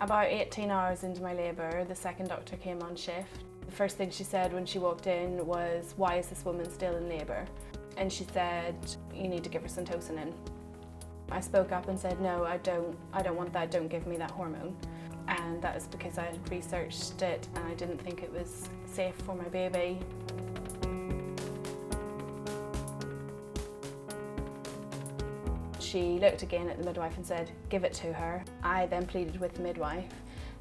About 18 hours into my labour, the second doctor came on shift. The first thing she said when she walked in was, "Why is this woman still in labour?" And she said, "You need to give her syntocinon." I spoke up and said, "No, I don't want that, don't give me that hormone." And that was because I had researched it and I didn't think it was safe for my baby. She looked again at the midwife and said, "Give it to her." I then pleaded with the midwife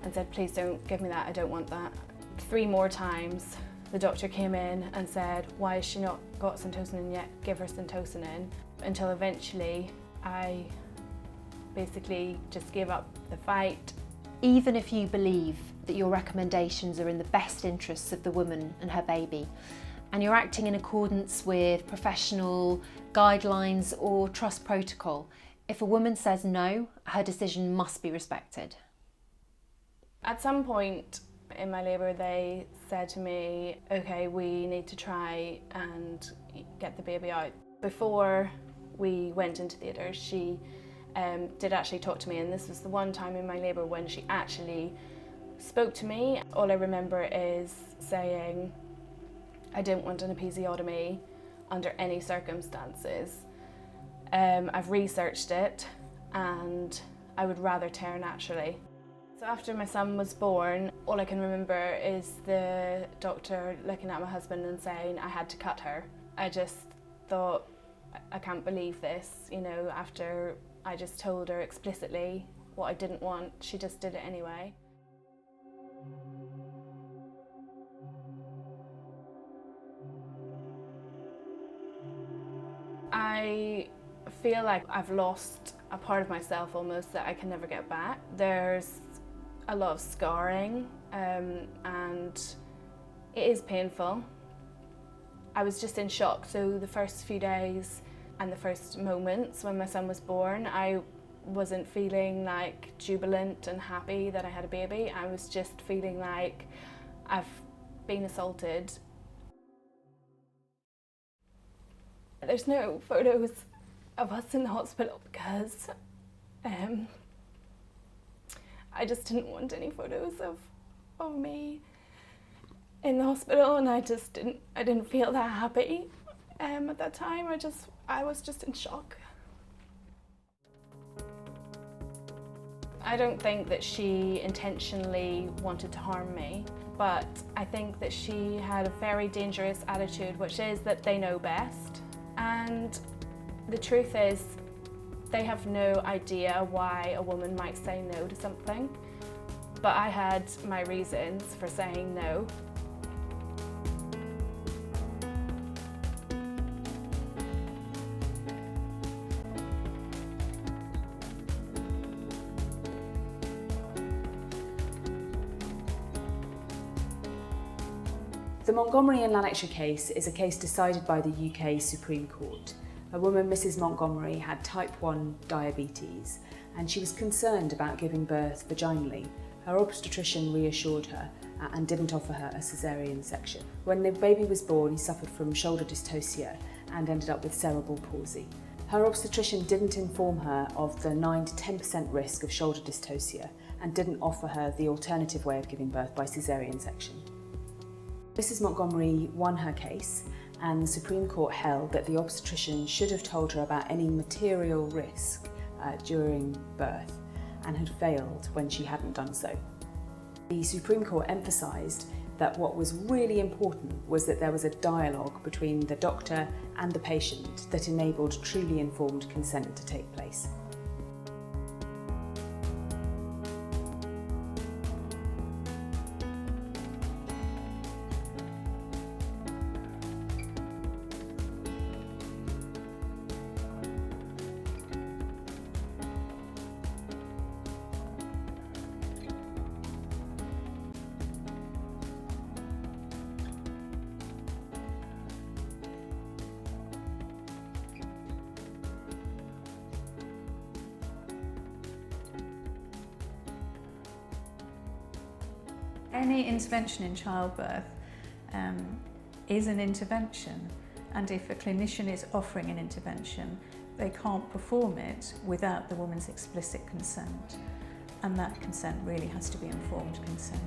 and said, "Please don't give me that, I don't want that." 3 more times the doctor came in and said, "Why has she not got syntocinon yet? Give her syntocinon." Until eventually I basically just gave up the fight. Even if you believe that your recommendations are in the best interests of the woman and her baby, and you're acting in accordance with professional guidelines or trust protocol, if a woman says no, her decision must be respected. At some point in my labour, they said to me, "Okay, we need to try and get the baby out." Before we went into theatre, she did actually talk to me, and this was the one time in my labour when she actually spoke to me. All I remember is saying, "I don't want an episiotomy under any circumstances. I've researched it and I would rather tear naturally." So after my son was born, all I can remember is the doctor looking at my husband and saying I had to cut her. I just thought, I can't believe this, you know, after I just told her explicitly what I didn't want, she just did it anyway. I feel like I've lost a part of myself almost that I can never get back. There's a lot of scarring and it is painful. I was just in shock, so the first few days and the first moments when my son was born, I wasn't feeling like jubilant and happy that I had a baby. I was just feeling like I've been assaulted. There's no photos of us in the hospital because I just didn't want any photos of me in the hospital, and I didn't feel that happy at that time. I was just in shock. I don't think that she intentionally wanted to harm me, but I think that she had a very dangerous attitude, which is that they know best. And the truth is, they have no idea why a woman might say no to something. But I had my reasons for saying no. The Montgomery and Lanarkshire case is a case decided by the UK Supreme Court. A woman, Mrs. Montgomery, had type 1 diabetes and she was concerned about giving birth vaginally. Her obstetrician reassured her and didn't offer her a caesarean section. When the baby was born, he suffered from shoulder dystocia and ended up with cerebral palsy. Her obstetrician didn't inform her of the 9 to 10% risk of shoulder dystocia and didn't offer her the alternative way of giving birth by caesarean section. Mrs. Montgomery won her case, and the Supreme Court held that the obstetrician should have told her about any material risk during birth and had failed when she hadn't done so. The Supreme Court emphasised that what was really important was that there was a dialogue between the doctor and the patient that enabled truly informed consent to take place. Any intervention in childbirth is an intervention, and if a clinician is offering an intervention, they can't perform it without the woman's explicit consent. and that consent really has to be informed consent.